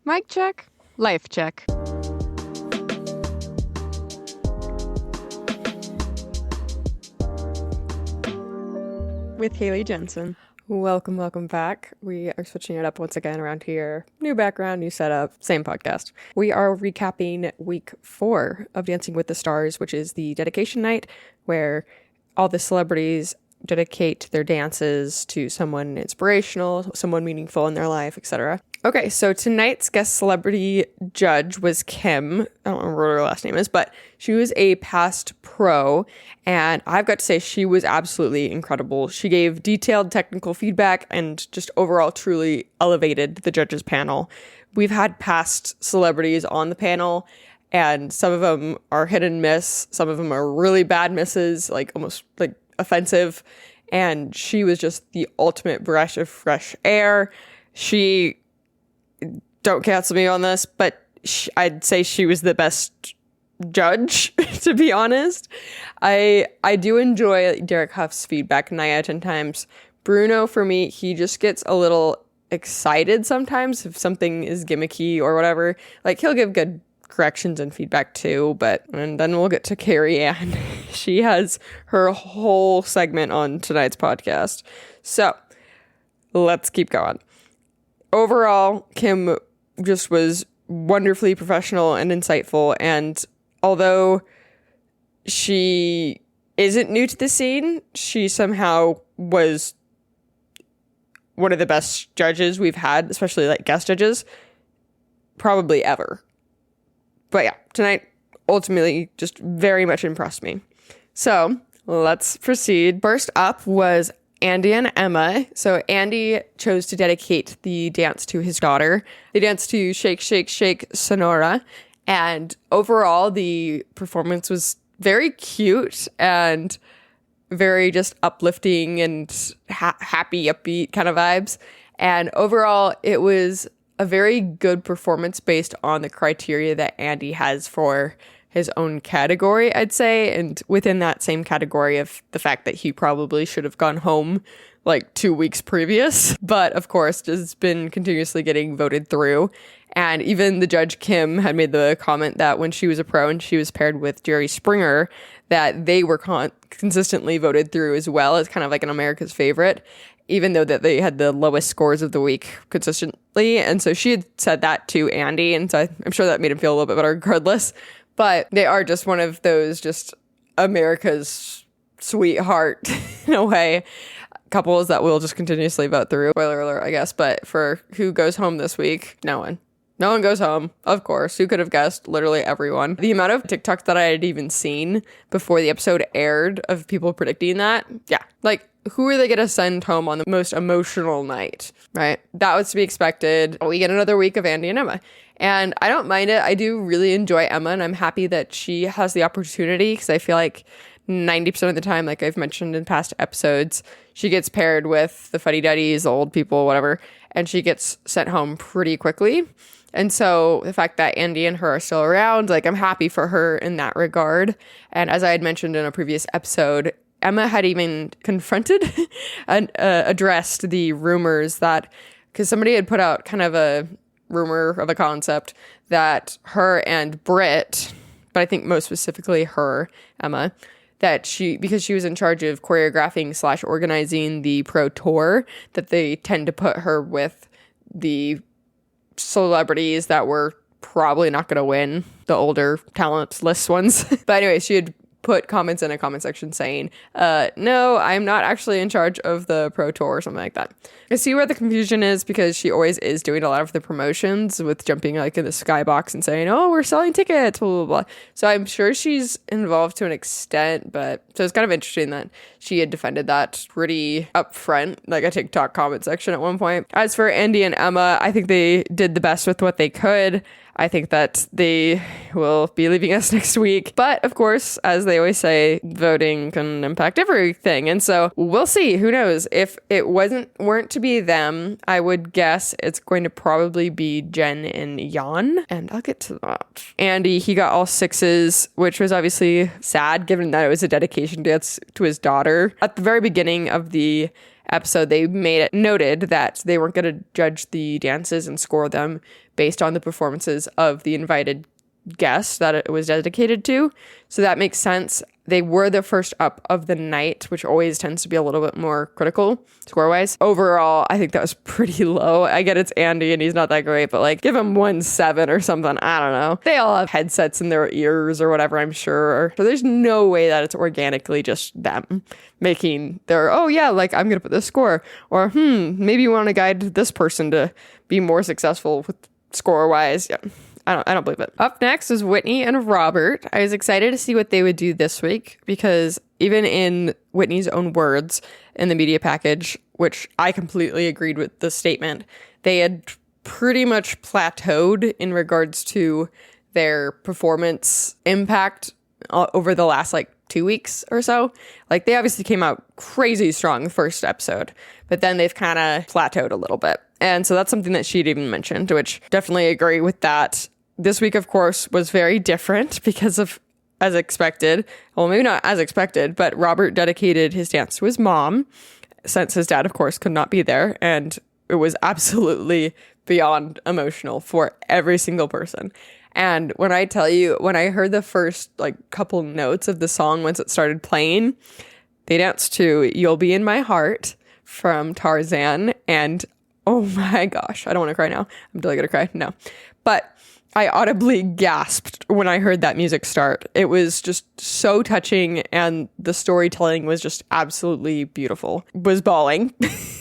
Mic check, life check. With Haley Jensen. Welcome back. We are switching it up once again around here. New background, new setup, same podcast. We are recapping week 4 of Dancing with the Stars, which is the dedication night where all the celebrities dedicate their dances to someone inspirational, someone meaningful in their life, etc. Okay, so tonight's guest celebrity judge was Kim. I don't remember what her last name is, but she was a past pro, and I've got to say she was absolutely incredible. She gave detailed technical feedback and just overall truly elevated the judges panel. We've had past celebrities on the panel, and some of them are hit and miss. Some of them are really bad misses, like almost like offensive, and she was just the ultimate breath of fresh air. She, don't cancel me on this, but I'd say she was the best judge, to be honest. I do enjoy Derek Huff's feedback 9 out of 10 times. Bruno, for me, he just gets a little excited sometimes if something is gimmicky or whatever. Like, he'll give good corrections and feedback too, and then we'll get to Carrie Ann. She has her whole segment on tonight's podcast. So let's keep going. Overall, Kim just was wonderfully professional and insightful, and although she isn't new to the scene, she somehow was one of the best judges we've had, especially like guest judges, probably ever. But yeah, tonight ultimately just very much impressed me. So let's proceed. First up was Andy and Emma. So Andy chose to dedicate the dance to his daughter. They danced to Shake, Shake, Shake, Sonora. And overall, the performance was very cute and very just uplifting and happy, upbeat kind of vibes. And overall, it was a very good performance based on the criteria that Andy has for his own category, I'd say. And within that same category of the fact that he probably should have gone home like 2 weeks previous. But of course, has been continuously getting voted through. And even the judge Kim had made the comment that when she was a pro and she was paired with Jerry Springer, that they were consistently voted through as well as kind of like an America's favorite, even though that they had the lowest scores of the week consistently. And so she had said that to Andy, and so I'm sure that made him feel a little bit better regardless. But they are just one of those just America's sweetheart, in a way, couples that will just continuously vote through. Spoiler alert, I guess. But for who goes home this week, no one. No one goes home, of course. Who could have guessed? Literally everyone. The amount of TikToks that I had even seen before the episode aired of people predicting that, yeah. Like, who are they going to send home on the most emotional night, right? That was to be expected. We get another week of Andy and Emma. And I don't mind it. I do really enjoy Emma, and I'm happy that she has the opportunity, because I feel like 90% of the time, like I've mentioned in past episodes, she gets paired with the fuddy-duddies, the old people, whatever, and she gets sent home pretty quickly. And so the fact that Andy and her are still around, like, I'm happy for her in that regard. And as I had mentioned in a previous episode, Emma had even confronted and addressed the rumors that, because somebody had put out kind of a rumor of a concept that her and Britt, but I think most specifically her, Emma, that because she was in charge of choreographing / organizing the pro tour, that they tend to put her with the celebrities that were probably not going to win, the older talentless ones. But anyway, she had put comments in a comment section saying, no, I'm not actually in charge of the pro tour or something like that. I see where the confusion is, because she always is doing a lot of the promotions with jumping like in the skybox and saying, oh, we're selling tickets, blah, blah, blah. So I'm sure she's involved to an extent, but so it's kind of interesting that she had defended that pretty upfront, like a TikTok comment section at one point. As for Andy and Emma, I think they did the best with what they could. I think that they will be leaving us next week. But of course, as they always say, voting can impact everything. And so we'll see. Who knows? If it weren't to be them, I would guess it's going to probably be Jen and Jan. And I'll get to that. Andy, he got all 6s, which was obviously sad given that it was a dedication dance to his daughter. At the very beginning of the episode, they made it noted that they weren't going to judge the dances and score them based on the performances of the invited guests that it was dedicated to. So that makes sense. They were the first up of the night, which always tends to be a little bit more critical score-wise. Overall, I think that was pretty low. I get it's Andy and he's not that great, but like give him 1.7 or something. I don't know. They all have headsets in their ears or whatever, I'm sure. So there's no way that it's organically just them making their, oh yeah, like I'm going to put this score. Or, maybe you want to guide this person to be more successful with score-wise. Yeah. I don't believe it. Up next is Whitney and Robert. I was excited to see what they would do this week because even in Whitney's own words in the media package, which I completely agreed with the statement, they had pretty much plateaued in regards to their performance impact over the last 2 weeks or so. Like they obviously came out crazy strong the first episode, but then they've kind of plateaued a little bit. And so that's something that she'd even mentioned, which definitely agree with that. This week, of course, was very different because of, as expected, well, maybe not as expected, but Robert dedicated his dance to his mom, since his dad, of course, could not be there. And it was absolutely beyond emotional for every single person. And when I tell you, when I heard the first couple notes of the song once it started playing, they danced to You'll Be in My Heart from Tarzan. And oh my gosh, I don't want to cry now. I'm totally going to cry. No. But I audibly gasped when I heard that music start. It was just so touching and the storytelling was just absolutely beautiful. Was bawling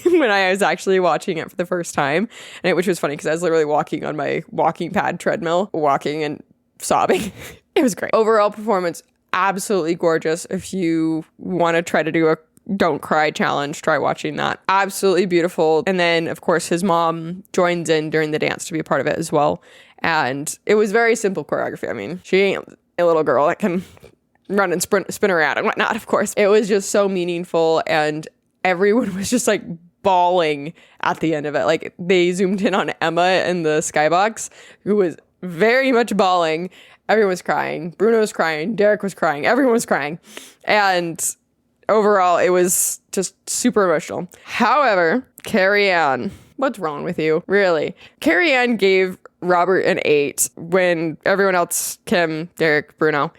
when I was actually watching it for the first time, which was funny because I was literally walking on my walking pad treadmill, walking and sobbing. It was great. Overall performance, absolutely gorgeous. If you want to try to do a don't cry challenge, try watching that. Absolutely beautiful. And then, of course, his mom joins in during the dance to be a part of it as well. And it was very simple choreography. I mean, she ain't a little girl that can run and spin around and whatnot, of course. It was just so meaningful. And everyone was just bawling at the end of it. They zoomed in on Emma in the skybox, who was very much bawling. Everyone was crying. Bruno was crying. Derek was crying. Everyone was crying. And overall, it was just super emotional. However, Carrie Ann, what's wrong with you? Really? Carrie Ann gave Robert an 8 when everyone else, Kim, Derek, Bruno,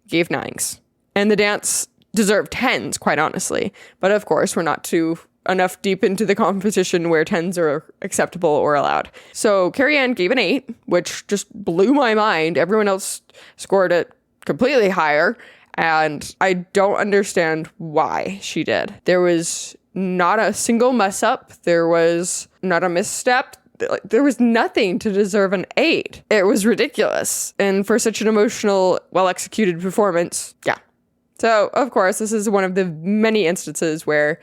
gave 9s. And the dance deserved 10s, quite honestly. But of course, we're not enough deep into the competition where 10s are acceptable or allowed. So Carrie Ann gave an 8, which just blew my mind. Everyone else scored it completely higher. And I don't understand why she did. There was not a single mess up. There was not a misstep. There was nothing to deserve an 8. It was ridiculous. And for such an emotional, well-executed performance, yeah. So, of course, this is one of the many instances where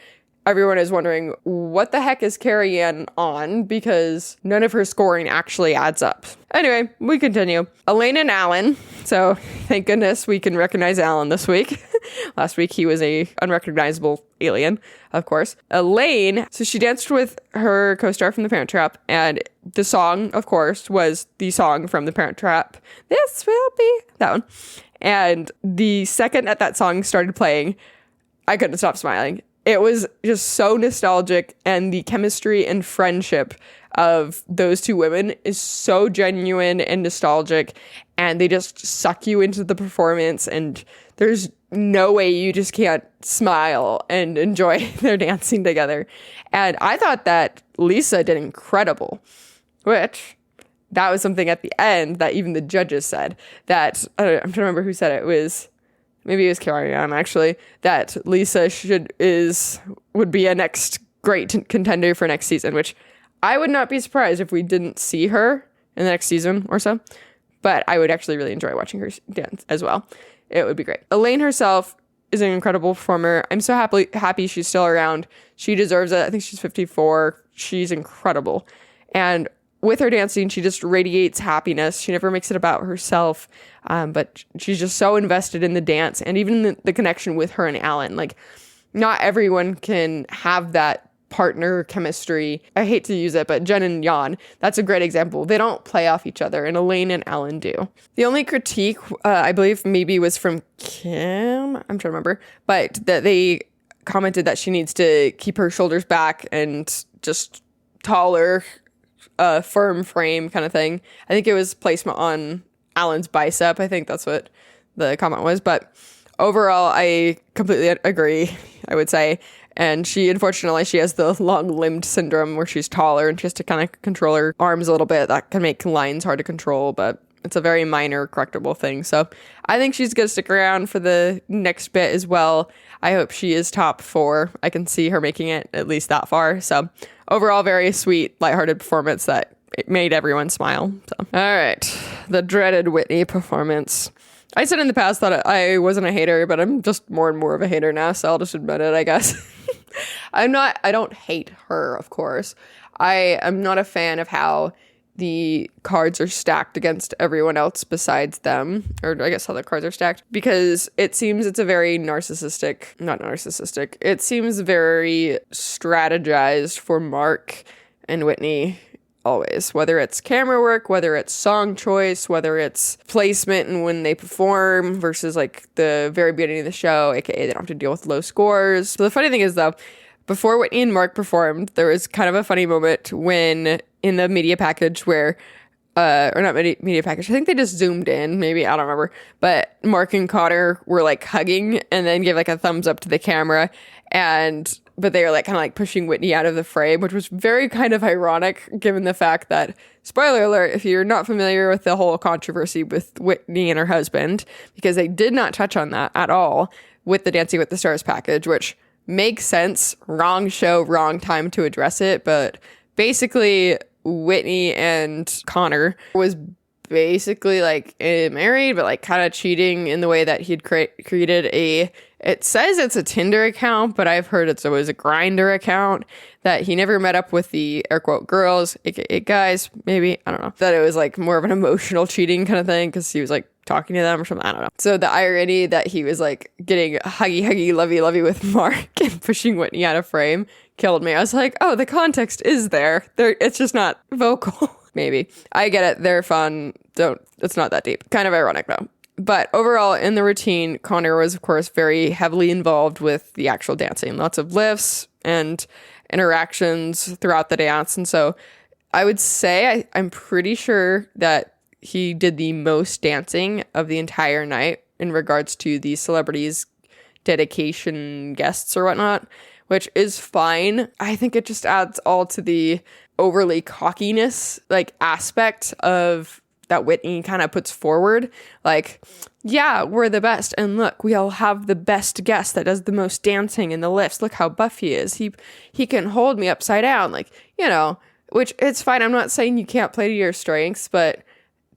everyone is wondering, what the heck is Carrie Ann on? Because none of her scoring actually adds up. Anyway, we continue. Elaine and Alan. So, thank goodness we can recognize Alan this week. Last week, he was a unrecognizable alien, of course. Elaine, so she danced with her co-star from The Parent Trap, and the song, of course, was the song from The Parent Trap. This will be that one. And the second that song started playing, I couldn't stop smiling. It was just so nostalgic, and the chemistry and friendship of those two women is so genuine and nostalgic, and they just suck you into the performance, and there's no way you just can't smile and enjoy their dancing together. And I thought that Lisa did incredible, which that was something at the end that even the judges said that, I'm trying to remember who said it. Maybe it was Carrie Ann, actually, that Lisa would be a next great contender for next season, which I would not be surprised if we didn't see her in the next season or so. But I would actually really enjoy watching her dance as well. It would be great. Elaine herself is an incredible performer. I'm so happy she's still around. She deserves it. I think she's 54. She's incredible. And with her dancing, she just radiates happiness. She never makes it about herself, but she's just so invested in the dance and even the connection with her and Alan. Not everyone can have that partner chemistry. I hate to use it, but Jen and Jan, that's a great example. They don't play off each other, and Elaine and Alan do. The only critique, I believe maybe was from Kim, I'm trying to remember, but that they commented that she needs to keep her shoulders back and just taller, firm frame kind of thing. I think it was placement on Alan's bicep. I think that's what the comment was. But overall, I completely agree, I would say. And unfortunately, she has the long-limbed syndrome where she's taller and she has to kind of control her arms a little bit. That can make lines hard to control, but it's a very minor correctable thing. So I think she's going to stick around for the next bit as well. I hope she is top 4. I can see her making it at least that far. So overall, very sweet, lighthearted performance that it made everyone smile. So, all right, the dreaded Whitney performance. I said in the past that I wasn't a hater, but I'm just more and more of a hater now, so I'll just admit it, I guess. I don't hate her, of course. I am not a fan of how the cards are stacked against everyone else besides them, or I guess how the cards are stacked, because it seems it's a very it seems very strategized for Mark and Whitney always, whether it's camera work, whether it's song choice, whether it's placement and when they perform versus like the very beginning of the show, aka they don't have to deal with low scores. So the funny thing is though, before Whitney and Mark performed, there was kind of a funny moment when in the media package where or not media package, I think they just zoomed in, maybe, I don't remember, but Mark and Connor were like hugging and then gave like a thumbs up to the camera, but they were like kind of like pushing Whitney out of the frame, which was very kind of ironic given the fact that, spoiler alert, if you're not familiar with the whole controversy with Whitney and her husband, because they did not touch on that at all with the Dancing with the Stars package, which makes sense, wrong show, wrong time to address it, but basically Whitney and Connor was basically like married, but like kind of cheating in the way that he'd created it says it's a Tinder account, but I've heard it was a Grindr account, that he never met up with the air quote girls, aka guys, maybe, I don't know, that it was like more of an emotional cheating kind of thing because he was like talking to them or something, I don't know. So the irony that he was like getting huggy lovey with Mark and pushing Whitney out of frame killed me. I was like, oh, the context is there, it's just not vocal. Maybe. I get it, they're fun, it's not that deep. Kind of ironic though. But overall, in the routine, Connor was, of course, very heavily involved with the actual dancing. Lots of lifts and interactions throughout the dance. And so I would say I'm pretty sure that he did the most dancing of the entire night in regards to the celebrities' dedication guests or whatnot, which is fine. I think it just adds all to the overly cockiness like aspect of that Whitney kind of puts forward, like, yeah, we're the best, and look, we all have the best guest that does the most dancing in the lifts. Look how buff he is. He can hold me upside down, like, you know, which it's fine. I'm not saying you can't play to your strengths, but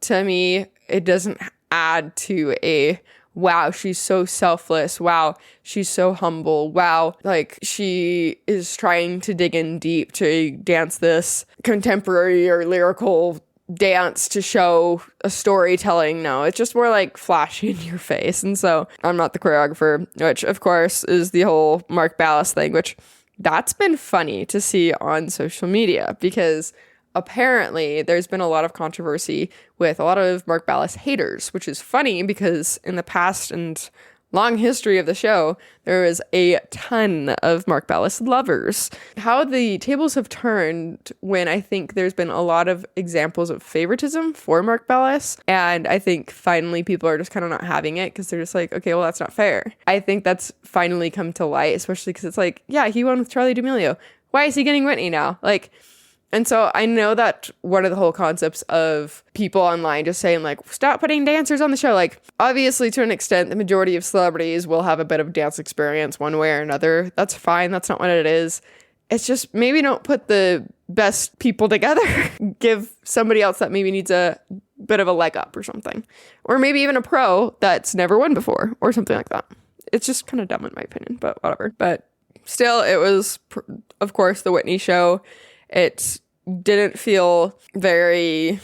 to me, it doesn't add to a wow, she's so selfless. Wow, she's so humble. Wow, like she is trying to dig in deep to dance this contemporary or lyrical dance to show a storytelling. No, it's just more like flashy in your face. And so I'm not the choreographer, which of course is the whole Mark Ballas thing, which that's been funny to see on social media because apparently there's been a lot of controversy with a lot of Mark Ballas haters, which is funny because in the past and long history of the show, there was a ton of Mark Ballas lovers. How the tables have turned when I think there's been a lot of examples of favoritism for Mark Ballas, and I think finally people are just kind of not having it because they're just like, okay, well, that's not fair. I think that's finally come to light, especially because it's like, yeah, he won with Charli D'Amelio. Why is he getting Whitney now? Like, and so I know that one of the whole concepts of people online just saying like, stop putting dancers on the show. Like, obviously to an extent, the majority of celebrities will have a bit of dance experience one way or another. That's fine. That's not what it is. It's just maybe don't put the best people together. Give somebody else that maybe needs a bit of a leg up or something. Or maybe even a pro that's never won before or something like that. It's just kind of dumb in my opinion, but whatever. But still, it was, of course, the Whitney show. It didn't feel it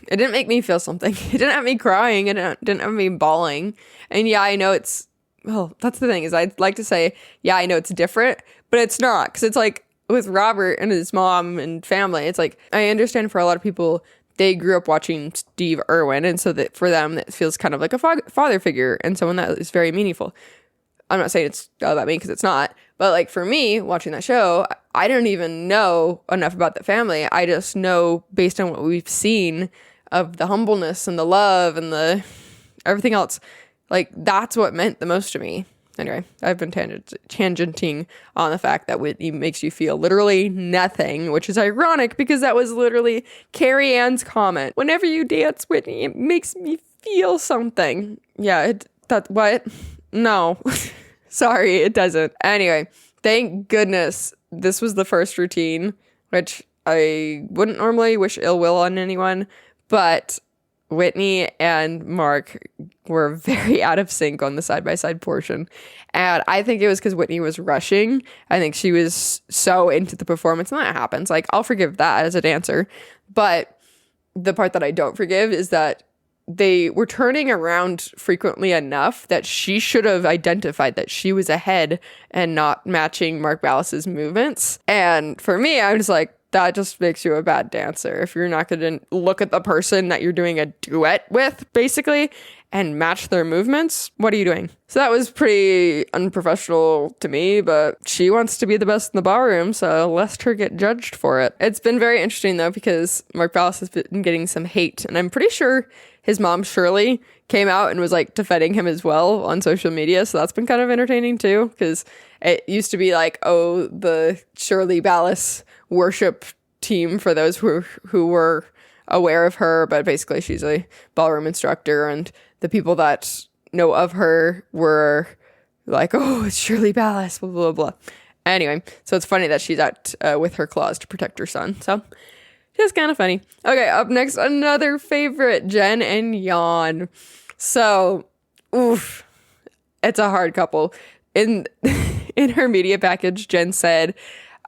didn't make me feel something. It didn't have me crying. It didn't have me bawling. And yeah, I know that's the thing is I'd like to say, yeah, I know it's different, but it's not. Because it's like with Robert and his mom and family, it's like, I understand for a lot of people, they grew up watching Steve Irwin. And so that for them, that feels kind of like a father figure and someone that is very meaningful. I'm not saying it's all about me because it's not, but like for me watching that show, I don't even know enough about the family. I just know based on what we've seen of the humbleness and the love and the everything else, like that's what meant the most to me. Anyway, I've been tangenting on the fact that Whitney makes you feel literally nothing, which is ironic because that was literally Carrie Ann's comment. Whenever you dance, Whitney, it makes me feel something. Yeah, what? No. Sorry, it doesn't. Anyway, thank goodness this was the first routine, which I wouldn't normally wish ill will on anyone, but Whitney and Mark were very out of sync on the side-by-side portion. And I think it was because Whitney was rushing. I think she was so into the performance, and that happens. Like, I'll forgive that as a dancer. But the part that I don't forgive is that they were turning around frequently enough that she should have identified that she was ahead and not matching Mark Ballas's movements. And for me, I'm just like, that just makes you a bad dancer. If you're not going to look at the person that you're doing a duet with, basically, and match their movements, what are you doing? So that was pretty unprofessional to me, but she wants to be the best in the ballroom, so let her get judged for it. It's been very interesting, though, because Mark Ballas has been getting some hate, and I'm pretty sure his mom, Shirley, came out and was, like, defending him as well on social media, so that's been kind of entertaining, too, because it used to be like, oh, the Shirley Ballas worship team for those who were aware of her, but basically she's a ballroom instructor, and the people that know of her were like, oh, it's Shirley Ballas, blah, blah, blah. Anyway, so it's funny that she's out with her claws to protect her son. So just kind of funny. Okay, up next, another favorite, Jen and Jan. So, oof, it's a hard couple. In her media package, Jen said,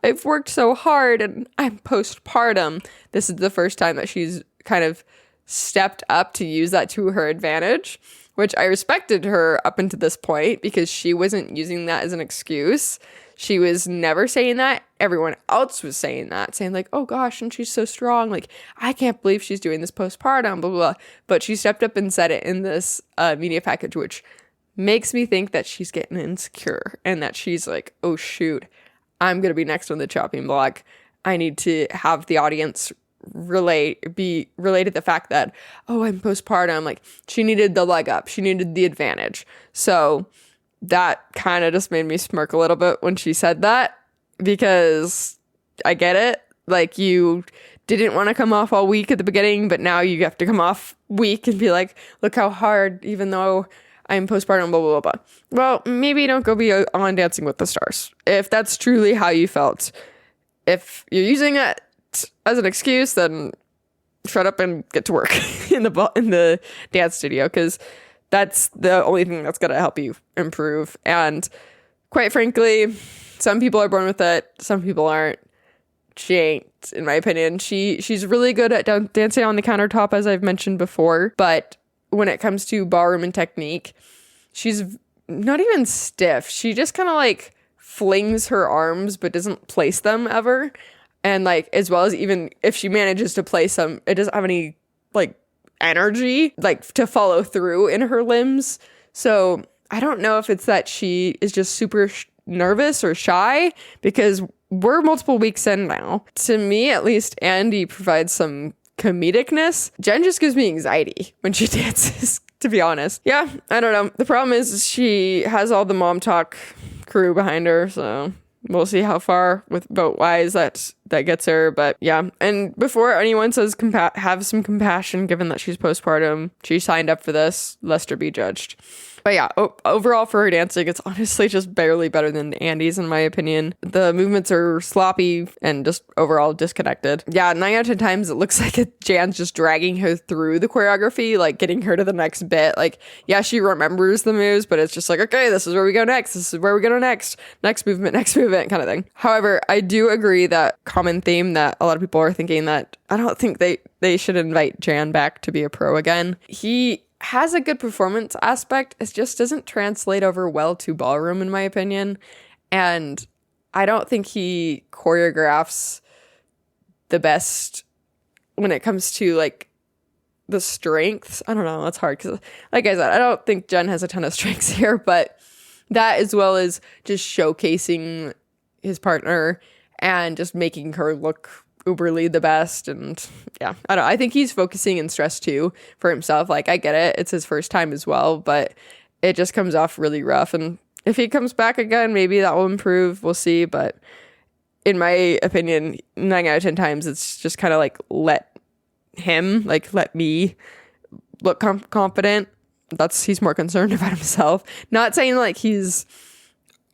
I've worked so hard and I'm postpartum. This is the first time that she's kind of stepped up to use that to her advantage, which I respected her up until this point because she wasn't using that as an excuse. She was never saying that. Everyone else was saying that, saying like, oh gosh, and she's so strong. Like, I can't believe she's doing this postpartum, blah, blah, blah. But she stepped up and said it in this media package, which makes me think that she's getting insecure and that she's like, oh shoot, I'm going to be next on the chopping block. I need to have the audience be related to the fact that, oh, I'm postpartum. Like, she needed the leg up. She needed the advantage. So that kind of just made me smirk a little bit when she said that, because I get it. Like, you didn't want to come off all week at the beginning, but now you have to come off weak and be like, look how hard, even though I'm postpartum, blah, blah, blah, blah. Well, maybe don't go be on Dancing with the Stars if that's truly how you felt. If you're using it as an excuse, then shut up and get to work in the dance studio, because that's the only thing that's going to help you improve. And quite frankly, some people are born with it, some people aren't. She ain't, in my opinion. She's really good at dancing on the countertop, as I've mentioned before, but when it comes to ballroom and technique, she's not even stiff. She just kind of like flings her arms but doesn't place them ever. And like, as well as even if she manages to place them, it doesn't have any like energy like to follow through in her limbs. So I don't know if it's that she is just super nervous or shy, because we're multiple weeks in now. To me, at least, Andy provides some comedicness. Jen just gives me anxiety when she dances, to be honest. Yeah, I don't know. The problem is she has all the mom talk crew behind her, so we'll see how far with vote-wise that gets her. But yeah, and before anyone says have some compassion, given that she's postpartum, she signed up for this, lest her be judged. But yeah, overall for her dancing, it's honestly just barely better than Andy's, in my opinion. The movements are sloppy and just overall disconnected. Yeah, 9 out of 10 times it looks like Jan's just dragging her through the choreography, like getting her to the next bit. Like, yeah, she remembers the moves, but it's just like, okay, this is where we go next. This is where we go next. Next movement kind of thing. However, I do agree that common theme that a lot of people are thinking that I don't think they should invite Jan back to be a pro again. He has a good performance aspect. It just doesn't translate over well to ballroom, in my opinion. And I don't think he choreographs the best when it comes to like the strengths. I don't know. That's hard because, like I said, I don't think Jen has a ton of strengths here, but That as well as just showcasing his partner and just making her look uberly the best. And yeah, I don't know. I think he's focusing and stressed too for himself. Like, I get it. It's his first time as well, but it just comes off really rough. And if he comes back again, maybe that will improve. We'll see. But in my opinion, 9 out of 10 times, it's just kind of like, let me look confident. He's more concerned about himself. Not saying like he's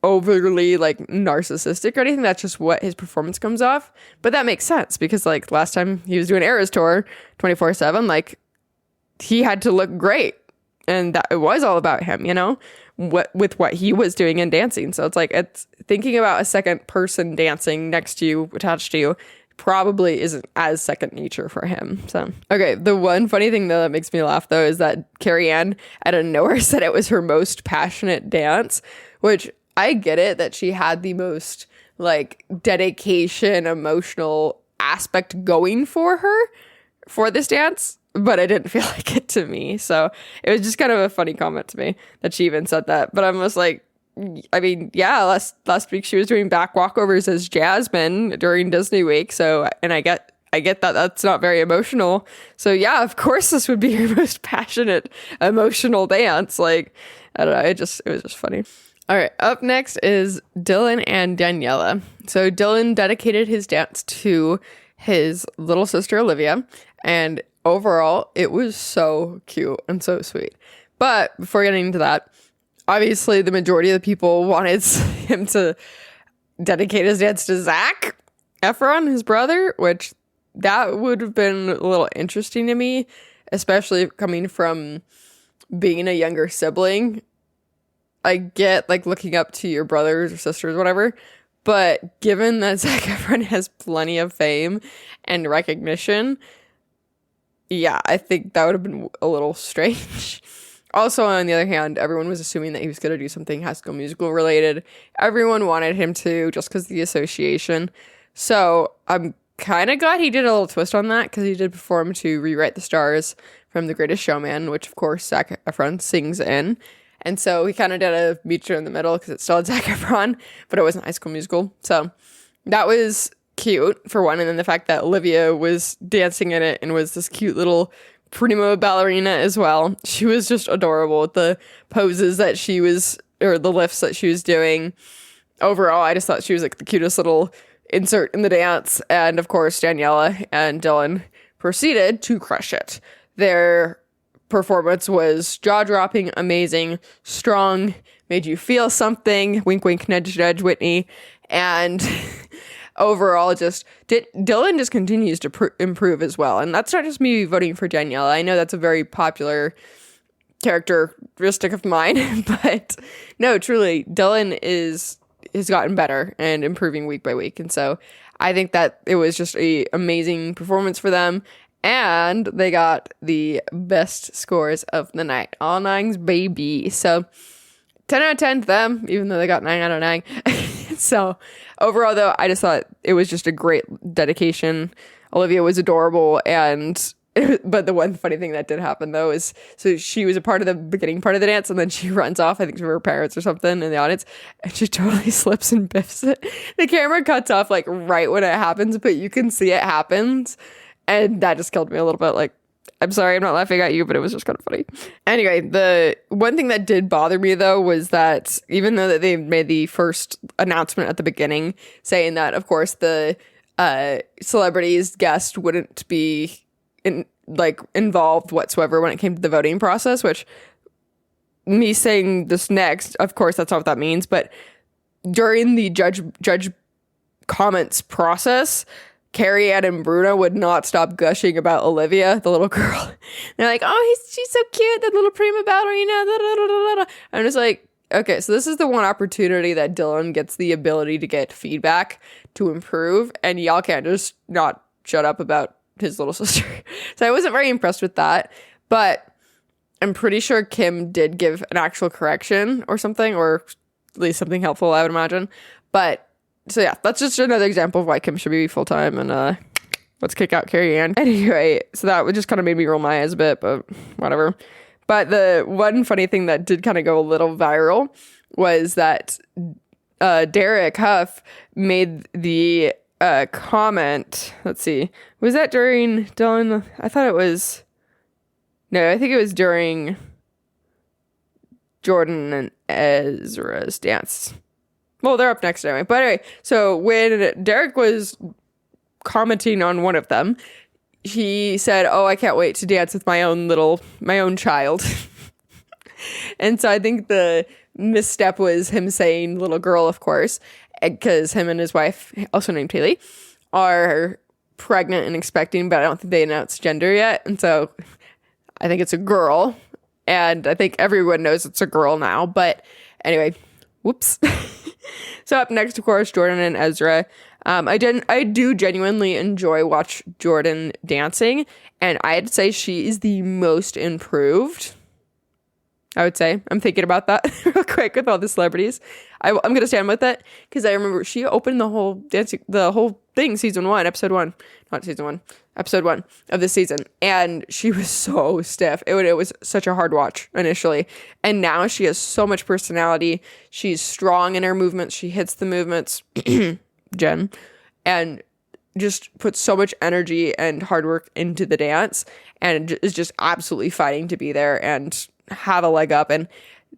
overly like narcissistic or anything. That's just what his performance comes off. But that makes sense because like last time he was doing Eras Tour 24/7, like he had to look great, and that it was all about him, with what he was doing in dancing. So it's like, it's thinking about a second person dancing next to you, attached to you, probably isn't as second nature for him. So, okay, the one funny thing though that makes me laugh though is that Carrie Ann out of nowhere said it was her most passionate dance, which I get it that she had the most like dedication, emotional aspect going for her for this dance, but I didn't feel like it to me. So it was just kind of a funny comment to me that she even said that. But I'm just like, I mean, yeah, last week she was doing back walkovers as Jasmine during Disney Week. So, and I get that that's not very emotional. So yeah, of course this would be your most passionate, emotional dance. Like, I don't know. It was just funny. All right, up next is Dylan and Daniela. So Dylan dedicated his dance to his little sister Olivia, and overall, it was so cute and so sweet. But before getting into that, obviously the majority of the people wanted him to dedicate his dance to Zac Efron, his brother, which that would have been a little interesting to me, especially coming from being a younger sibling. I get like looking up to your brothers or sisters, whatever, but given that Zac Efron has plenty of fame and recognition, yeah, I think that would have been a little strange. Also, on the other hand, everyone was assuming that he was going to do something High School Musical related. Everyone wanted him to, just because of the association. So I'm kind of glad he did a little twist on that, because he did perform to Rewrite the Stars from The Greatest Showman, which of course Zac Efron sings in. And so he kind of did a meet you in the middle because it still had Zac Efron, but it wasn't High School Musical. So that was cute, for one. And then the fact that Olivia was dancing in it and was this cute little primo ballerina as well. She was just adorable with the poses that she was, or the lifts that she was doing. Overall, I just thought she was like the cutest little insert in the dance. And of course, Daniela and Dylan proceeded to crush it. Their performance was jaw-dropping, amazing, strong, made you feel something. Wink, wink, nudge, nudge, Whitney. And overall, Dylan just continues to improve as well. And that's not just me voting for Daniela. I know that's a very popular characteristic of mine, but no, truly, Dylan has gotten better and improving week by week. And so I think that it was just an amazing performance for them. And they got the best scores of the night. All nines, baby. So 10 out of 10 to them, even though they got 9 out of 9. So overall, though, I just thought it was just a great dedication. Olivia was adorable. But the one funny thing that did happen, though, is so she was a part of the beginning part of the dance, and then she runs off, I think, to her parents or something in the audience, and she totally slips and biffs it. The camera cuts off, like, right when it happens, but you can see it happens. And that just killed me a little bit. Like, I'm sorry, I'm not laughing at you, but it was just kind of funny. Anyway, the one thing that did bother me, though, was that even though that they made the first announcement at the beginning saying that, of course, the celebrities guest wouldn't be involved whatsoever when it came to the voting process, which me saying this next, of course, that's not what that means. But during the judge comments process, Carrie Ann and Bruno would not stop gushing about Olivia, the little girl. They're like, oh, she's so cute, that little prima ballerina. Da, da, da, da, da. I'm just like, okay, so this is the one opportunity that Dylan gets the ability to get feedback to improve, and y'all can't just not shut up about his little sister. So I wasn't very impressed with that, but I'm pretty sure Kim did give an actual correction or something, or at least something helpful, I would imagine. But so yeah, that's just another example of why Kim should be full-time, and let's kick out Carrie Ann. Anyway, so that just kind of made me roll my eyes a bit, but whatever. But the one funny thing that did kind of go a little viral was that Derek Huff made the comment. Let's see. Was that during Dylan? I thought it was. No, I think it was during Jordan and Ezra's dance. Well, they're up next anyway. But anyway, so when Derek was commenting on one of them, he said, "Oh, I can't wait to dance with my own child." And so I think the misstep was him saying little girl, of course, because him and his wife, also named Haley, are pregnant and expecting, but I don't think they announced gender yet. And so I think it's a girl. And I think everyone knows it's a girl now. But anyway, whoops. So up next, of course, Jordan and Ezra. I do genuinely watch Jordan dancing. And I'd say she is the most improved. I would say. I'm thinking about that real quick with all the celebrities. I'm going to stand with it because I remember she opened the whole thing, episode one of this season. And she was so stiff. It was such a hard watch initially. And now she has so much personality. She's strong in her movements. She hits the movements, Jen, and just puts so much energy and hard work into the dance and is just absolutely fighting to be there and have a leg up. And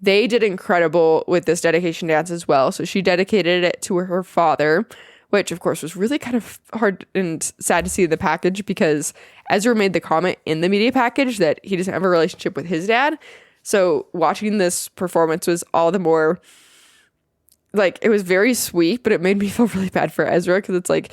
they did incredible with this dedication dance as well. So she dedicated it to her father, which of course was really kind of hard and sad to see in the package because Ezra made the comment in the media package that he doesn't have a relationship with his dad. So watching this performance was all the more like, it was very sweet, but it made me feel really bad for Ezra because it's like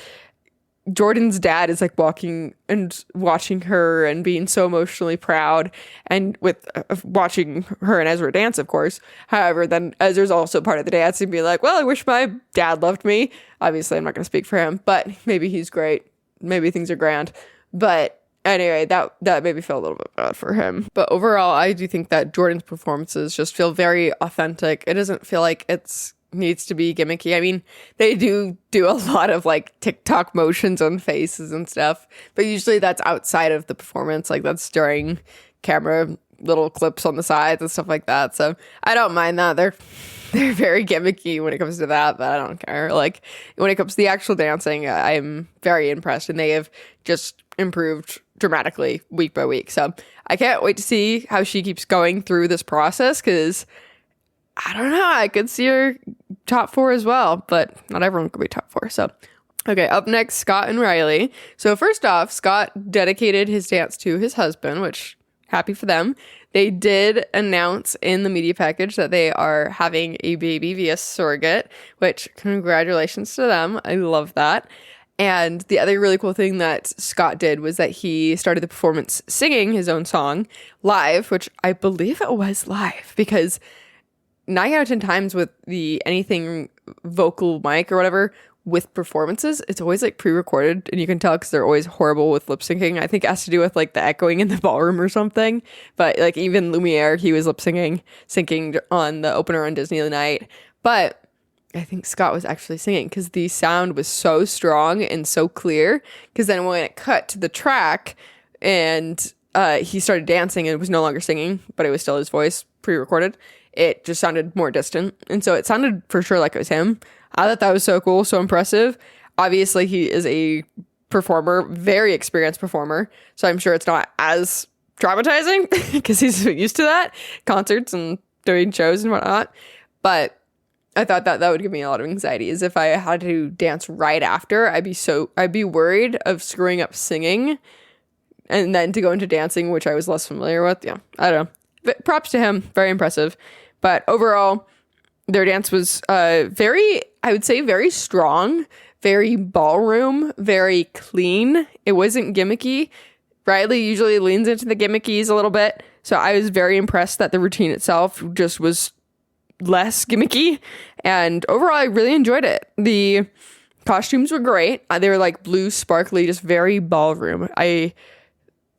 Jordan's dad is like walking and watching her and being so emotionally proud and with watching her and Ezra dance, of course. However, then Ezra's also part of the dance and being like, well, I wish my dad loved me. Obviously, I'm not going to speak for him, but maybe he's great. Maybe things are grand. But anyway, that made me feel a little bit bad for him. But overall, I do think that Jordan's performances just feel very authentic. It doesn't feel like it's needs to be gimmicky. I mean, they do a lot of like TikTok motions on faces and stuff, but usually that's outside of the performance. Like that's during camera little clips on the sides and stuff like that. So I don't mind that. They're very gimmicky when it comes to that, but I don't care. Like when it comes to the actual dancing, I'm very impressed and they have just improved dramatically week by week. So I can't wait to see how she keeps going through this process because I don't know. I could see her top 4 as well, but not everyone could be top 4. So, okay, up next, Scott and Riley. So first off, Scott dedicated his dance to his husband, which happy for them. They did announce in the media package that they are having a baby via surrogate, which congratulations to them. I love that. And the other really cool thing that Scott did was that he started the performance singing his own song live, which I believe it was live because 9 out of 10 times with the anything vocal mic or whatever with performances, it's always like pre-recorded and you can tell because they're always horrible with lip syncing. I think it has to do with like the echoing in the ballroom or something. But like even Lumiere, he was lip syncing on the opener on Disney night. But I think Scott was actually singing because the sound was so strong and so clear. Because then when it cut to the track and he started dancing and it was no longer singing, but it was still his voice pre-recorded, it just sounded more distant. And so it sounded for sure like it was him. I thought that was so cool, so impressive. Obviously, he is a performer, very experienced performer. So I'm sure it's not as traumatizing because he's used to that, concerts and doing shows and whatnot. But I thought that would give me a lot of anxiety is if I had to dance right after, I'd be worried of screwing up singing and then to go into dancing, which I was less familiar with. Yeah, I don't know. But props to him. Very impressive. But overall, their dance was very strong, very ballroom, very clean. It wasn't gimmicky. Riley usually leans into the gimmickies a little bit. So I was very impressed that the routine itself just was less gimmicky. And overall, I really enjoyed it. The costumes were great. They were like blue, sparkly, just very ballroom. I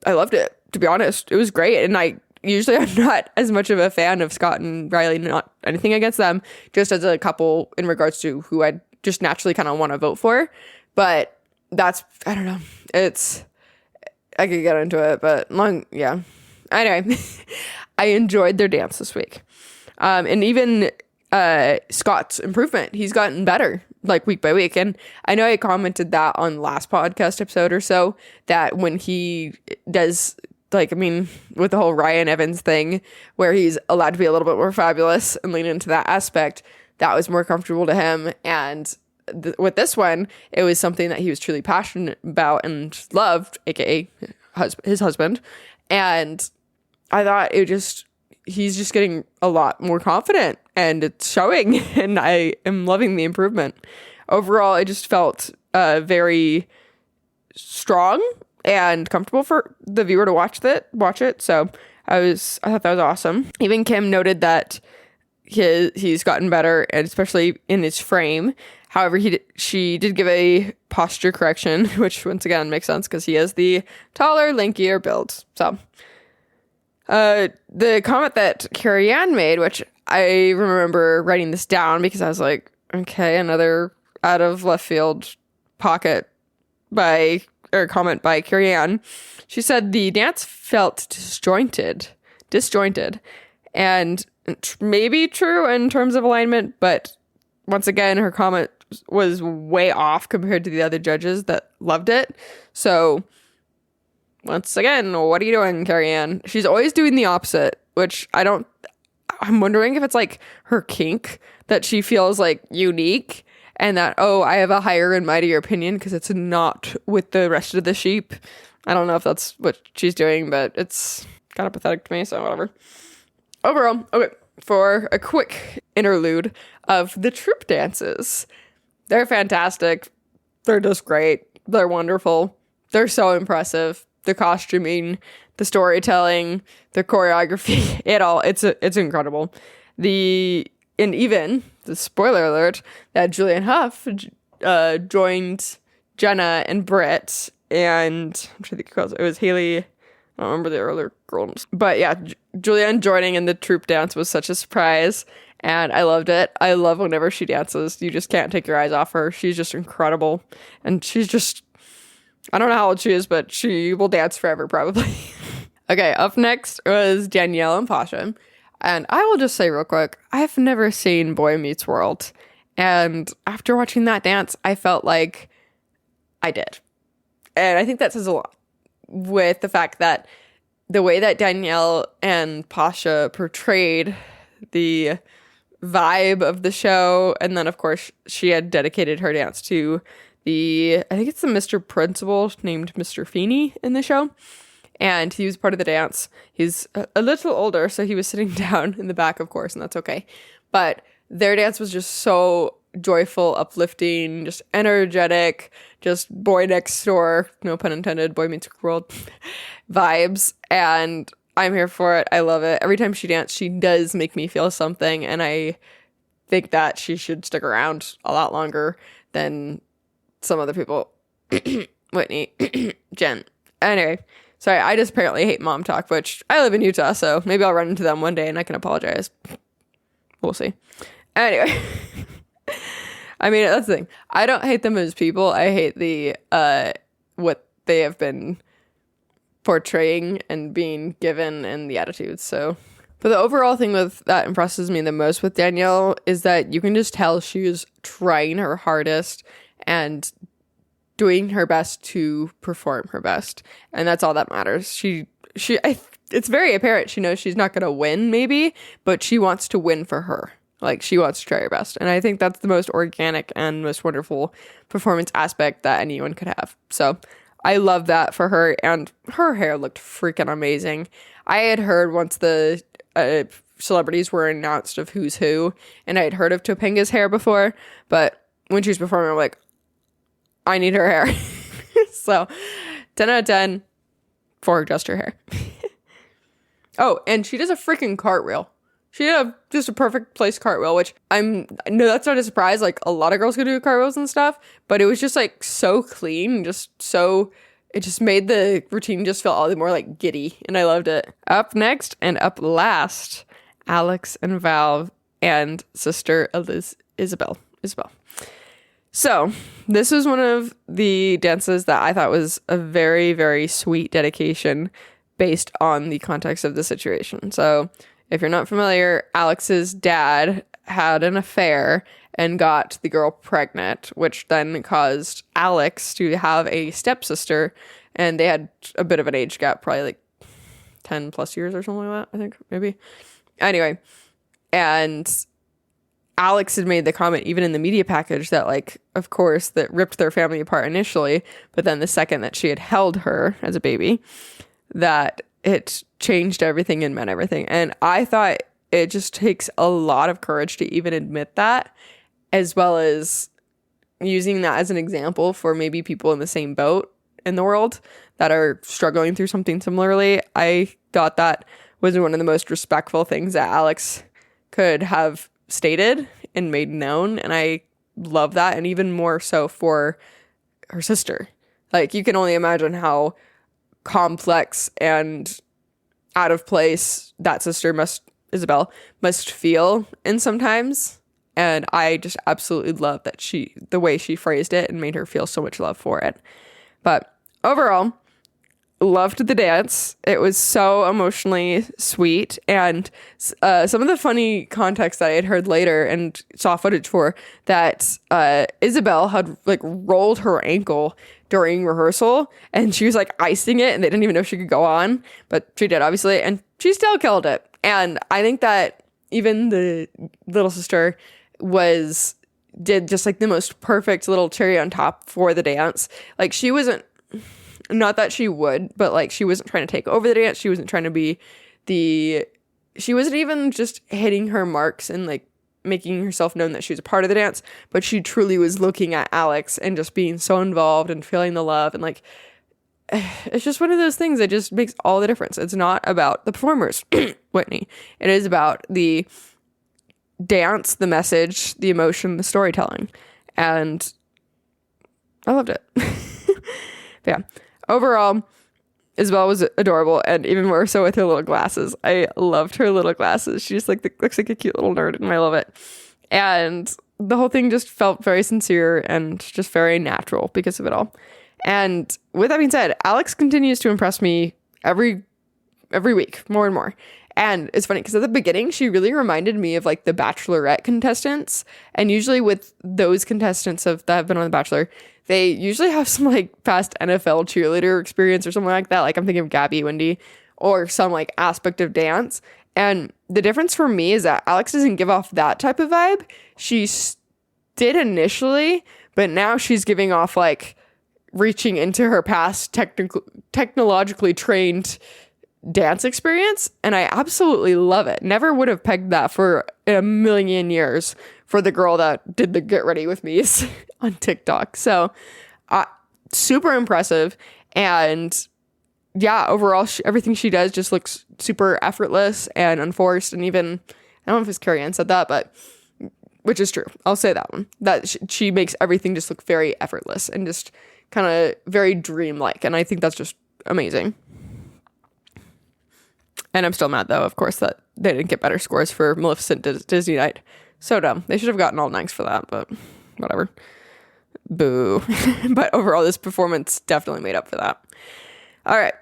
loved it, to be honest. It was great. And usually I'm not as much of a fan of Scott and Riley, not anything against them, just as a couple in regards to who I'd just naturally kind of want to vote for. But I don't know. I could get into it, but yeah. Anyway, I enjoyed their dance this week. And even Scott's improvement. He's gotten better like week by week. And I know I commented that on last podcast episode or so, that when he does, like, I mean, with the whole Ryan Evans thing where he's allowed to be a little bit more fabulous and lean into that aspect, that was more comfortable to him. And with this one, it was something that he was truly passionate about and loved, aka his husband. And I thought he's just getting a lot more confident, and it's showing, and I am loving the improvement. Overall, I just felt very strong and comfortable for the viewer to watch it. So I thought that was awesome. Even Kim noted that he's gotten better, and especially in his frame. However, she did give a posture correction, which once again makes sense because he has the taller, lankier build. So the comment that Carrie Ann made, which I remember writing this down because I was like, okay, another out of left field comment by Carrie Ann. She said the dance felt disjointed, and maybe true in terms of alignment, but once again, her comment was way off compared to the other judges that loved it. So once again, what are you doing, Carrie Ann? She's always doing the opposite, which I'm wondering if it's like her kink that she feels like unique, and that, oh, I have a higher and mightier opinion because it's not with the rest of the sheep. I don't know if that's what she's doing, but it's kind of pathetic to me, so whatever. Overall, okay, for a quick interlude of the troop dances. They're fantastic. They're just great. They're wonderful. They're so impressive. The costuming, the storytelling, the choreography, it's incredible. And even the spoiler alert that Julianne Hough joined Jenna and Britt, and I'm trying to think it was Haley. I don't remember the earlier girls, but yeah, Julianne joining in the troop dance was such a surprise, and I loved it. I love whenever she dances. You just can't take your eyes off her. She's just incredible, and she's just, I don't know how old she is, but she will dance forever, probably. Okay, up next was Danielle and Pasha. And I will just say real quick, I've never seen Boy Meets World. And after watching that dance, I felt like I did. And I think that says a lot with the fact that the way that Danielle and Pasha portrayed the vibe of the show. And then, of course, she had dedicated her dance to I think it's the Mr. Principal named Mr. Feeney in the show. And he was part of the dance. He's a little older, so he was sitting down in the back, of course, and that's okay. But their dance was just so joyful, uplifting, just energetic, just boy next door, no pun intended, Boy Meets World vibes. And I'm here for it. I love it. Every time she dances, she does make me feel something. And I think that she should stick around a lot longer than some other people. Whitney, Jen. Anyway. Sorry, I just apparently hate mom talk, which I live in Utah, so maybe I'll run into them one day and I can apologize. We'll see. Anyway. I mean, that's the thing. I don't hate them as people. I hate what they have been portraying and being given and the attitudes, so. But the overall thing that impresses me the most with Danielle is that you can just tell she is trying her hardest and doing her best to perform her best, and that's all that matters. It's very apparent she knows she's not going to win, maybe, but she wants to win for her. Like, she wants to try her best, and I think that's the most organic and most wonderful performance aspect that anyone could have. So I love that for her, and her hair looked freaking amazing. I had heard once the celebrities were announced of who's who, and I had heard of Topanga's hair before, but when she was performing, I'm like, I need her hair. So 10 out of 10 for just her hair. Oh, and she does a freaking cartwheel. She did just a perfect place cartwheel, which no, that's not a surprise. Like, a lot of girls can do cartwheels and stuff, but it was just like so clean, it just made the routine just feel all the more like giddy, and I loved it. Up next and up last, Alix and Val and sister Isabel. So, this was one of the dances that I thought was a very, very sweet dedication based on the context of the situation. So, if you're not familiar, Alix's dad had an affair and got the girl pregnant, which then caused Alix to have a stepsister, and they had a bit of an age gap, probably like 10 plus years or something like that, I think, maybe. Anyway, and Alix had made the comment, even in the media package, that, like, of course, that ripped their family apart initially, but then the second that she had held her as a baby, that it changed everything and meant everything. And I thought it just takes a lot of courage to even admit that, as well as using that as an example for maybe people in the same boat in the world that are struggling through something similarly. I thought that was one of the most respectful things that Alix could have stated and made known, and I love that, and even more so for her sister. Like, you can only imagine how complex and out of place that sister Isabel must feel in sometimes, and I just absolutely love that the way she phrased it and made her feel so much love for it. But overall, loved the dance. It was so emotionally sweet, and some of the funny context that I had heard later and saw footage for, that Isabel had like rolled her ankle during rehearsal, and she was like icing it, and they didn't even know she could go on, but she did, obviously, and she still killed it. And I think that even the little sister did just like the most perfect little cherry on top for the dance. Like, she wasn't, not that she would, but like, she wasn't trying to take over the dance. She wasn't trying to be she wasn't even just hitting her marks and like making herself known that she was a part of the dance, but she truly was looking at Alix and just being so involved and feeling the love. And like, it's just one of those things that just makes all the difference. It's not about the performers, Whitney. It is about the dance, the message, the emotion, the storytelling. And I loved it. Yeah. Overall, Isabel was adorable, and even more so with her little glasses. I loved her little glasses. She just looks like a cute little nerd, and I love it. And the whole thing just felt very sincere and just very natural because of it all. And with that being said, Alix continues to impress me every week, more and more. And it's funny because at the beginning, she really reminded me of like the Bachelorette contestants. And usually with those contestants that have been on The Bachelor, they usually have some like past NFL cheerleader experience or something like that. Like, I'm thinking of Gabby, Wendy, or some like aspect of dance. And the difference for me is that Alix doesn't give off that type of vibe. She did initially, but now she's giving off like reaching into her past technologically trained dance experience, and I absolutely love it. Never would have pegged that for a million years for the girl that did the Get Ready With Me's on TikTok. So super impressive, and yeah, overall everything she does just looks super effortless and unforced. And even, I don't know if it's Carrie Ann said that, but which is true, I'll say that one, that she makes everything just look very effortless and just kind of very dreamlike, and I think that's just amazing. And I'm still mad, though, of course, that they didn't get better scores for Maleficent Disney Night. So dumb. They should have gotten all thanks for that, but whatever. Boo. But overall, this performance definitely made up for that. All right.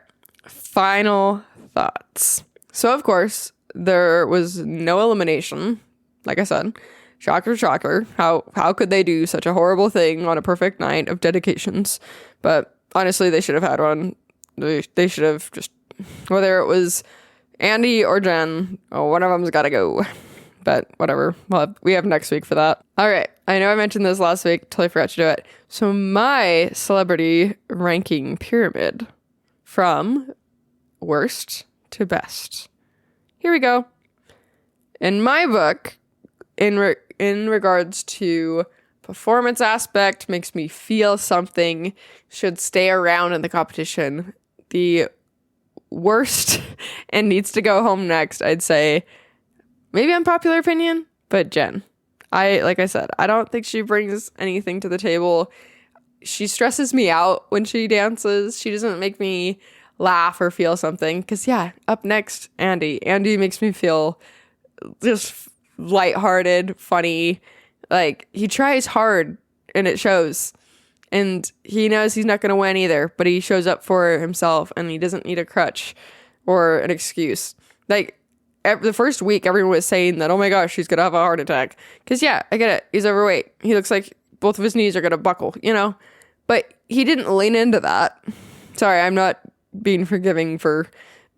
Final thoughts. So, of course, there was no elimination. Like I said, shocker, shocker. How could they do such a horrible thing on a perfect night of dedications? But honestly, they should have had one. They should have just, whether it was Andy or Jen, one of them's got to go. But whatever. Well, we have next week for that. All right. I know I mentioned this last week. Totally forgot to do it. So my celebrity ranking pyramid from worst to best. Here we go. In my book, in regards to performance aspect, makes me feel something, should stay around in the competition, the worst and needs to go home next, I'd say, maybe unpopular opinion, but Jen. Like I said, I don't think she brings anything to the table. She stresses me out when she dances. She doesn't make me laugh or feel something. Because yeah, up next, Andy. Andy makes me feel just lighthearted, funny. Like, he tries hard and it shows. And he knows he's not going to win either, but he shows up for himself and he doesn't need a crutch or an excuse. Like, the first week, everyone was saying that, oh my gosh, he's going to have a heart attack. Because, yeah, I get it. He's overweight. He looks like both of his knees are going to buckle, you know? But he didn't lean into that. Sorry, I'm not being forgiving for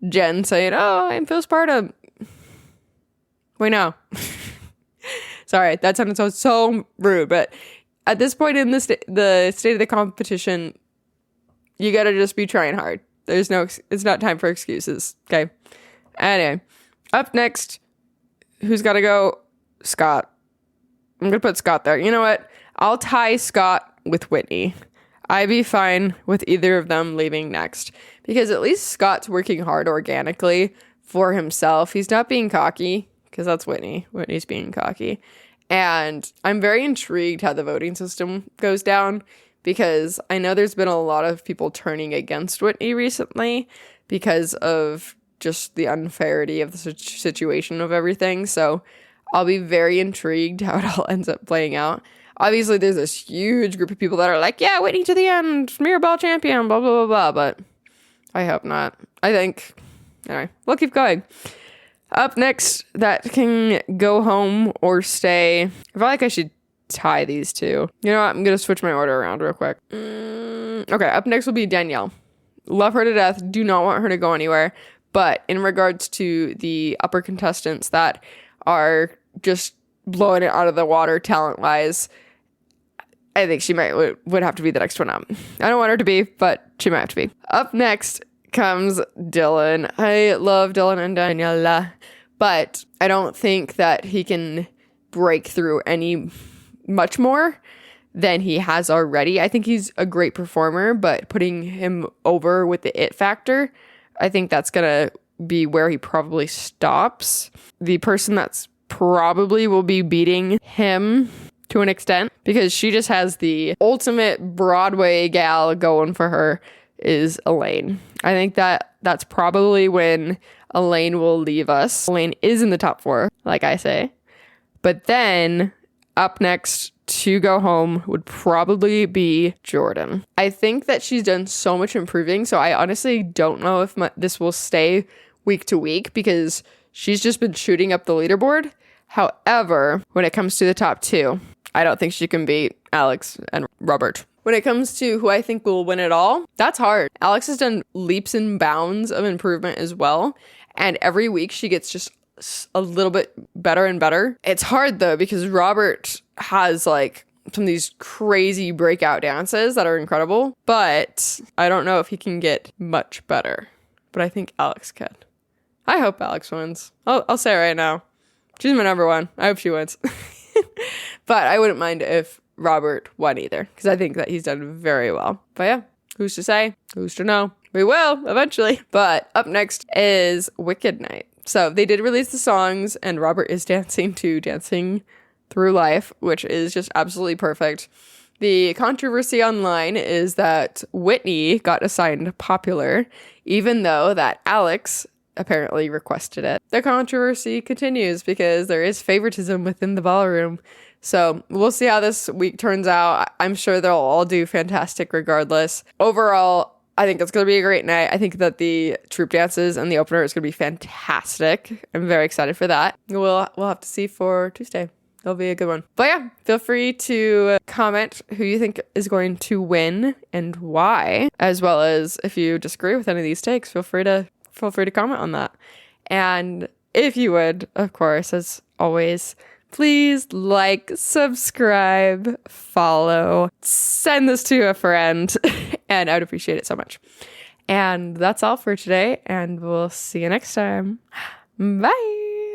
Jen saying, oh, I'm postpartum. Wait, no. Sorry, that sounded so rude. But at this point in the state of the competition, you got to just be trying hard. It's not time for excuses. Okay. Anyway, up next, who's got to go? Scott. I'm going to put Scott there. You know what? I'll tie Scott with Whitney. I'd be fine with either of them leaving next because at least Scott's working hard organically for himself. He's not being cocky because that's Whitney. Whitney's being cocky. And I'm very intrigued how the voting system goes down because I know there's been a lot of people turning against Whitney recently because of just the unfairity of the situation of everything. So I'll be very intrigued how it all ends up playing out. Obviously, there's this huge group of people that are like, yeah, Whitney to the end, Mirrorball champion, blah, blah, blah, blah. But I hope not. I think, anyway, we'll keep going. Up next, that can go home or stay. I feel like I should tie these two. You know what? I'm going to switch my order around real quick. Okay, up next will be Danielle. Love her to death. Do not want her to go anywhere. But in regards to the upper contestants that are just blowing it out of the water talent-wise, I think she would have to be the next one up. I don't want her to be, but she might have to be. Up next comes Dylan. I love Dylan and Daniela, but I don't think that he can break through any much more than he has already. I think he's a great performer, but putting him over with the it factor, I think that's going to be where he probably stops. The person that's probably will be beating him to an extent because she just has the ultimate Broadway gal going for her is Elaine. I think that's probably when Elaine will leave us. Elaine is in the top 4, like I say. But then up next to go home would probably be Jordan. I think that she's done so much improving, so I honestly don't know if this will stay week to week because she's just been shooting up the leaderboard. However, when it comes to the top 2, I don't think she can beat Alix and Robert. When it comes to who I think will win it all, that's hard. Alix has done leaps and bounds of improvement as well. And every week she gets just a little bit better and better. It's hard though, because Robert has like some of these crazy breakout dances that are incredible. But I don't know if he can get much better. But I think Alix can. I hope Alix wins. I'll say it right now. She's my number 1. I hope she wins. But I wouldn't mind if Robert won either, because I think that he's done very well. But yeah, who's to say? Who's to know? We will eventually. But up next is Wicked Night. So they did release the songs, and Robert is dancing to Dancing Through Life, which is just absolutely perfect. The controversy online is that Whitney got assigned popular, even though that Alix apparently requested it. The controversy continues because there is favoritism within the ballroom. So we'll see how this week turns out. I'm sure they'll all do fantastic regardless. Overall, I think it's going to be a great night. I think that the troupe dances and the opener is going to be fantastic. I'm very excited for that. We'll have to see for Tuesday. It'll be a good one. But yeah, feel free to comment who you think is going to win and why, as well as if you disagree with any of these takes, feel free to comment on that. And if you would, of course, as always, please like, subscribe, follow, send this to a friend, and I would appreciate it so much. And that's all for today, and we'll see you next time. Bye!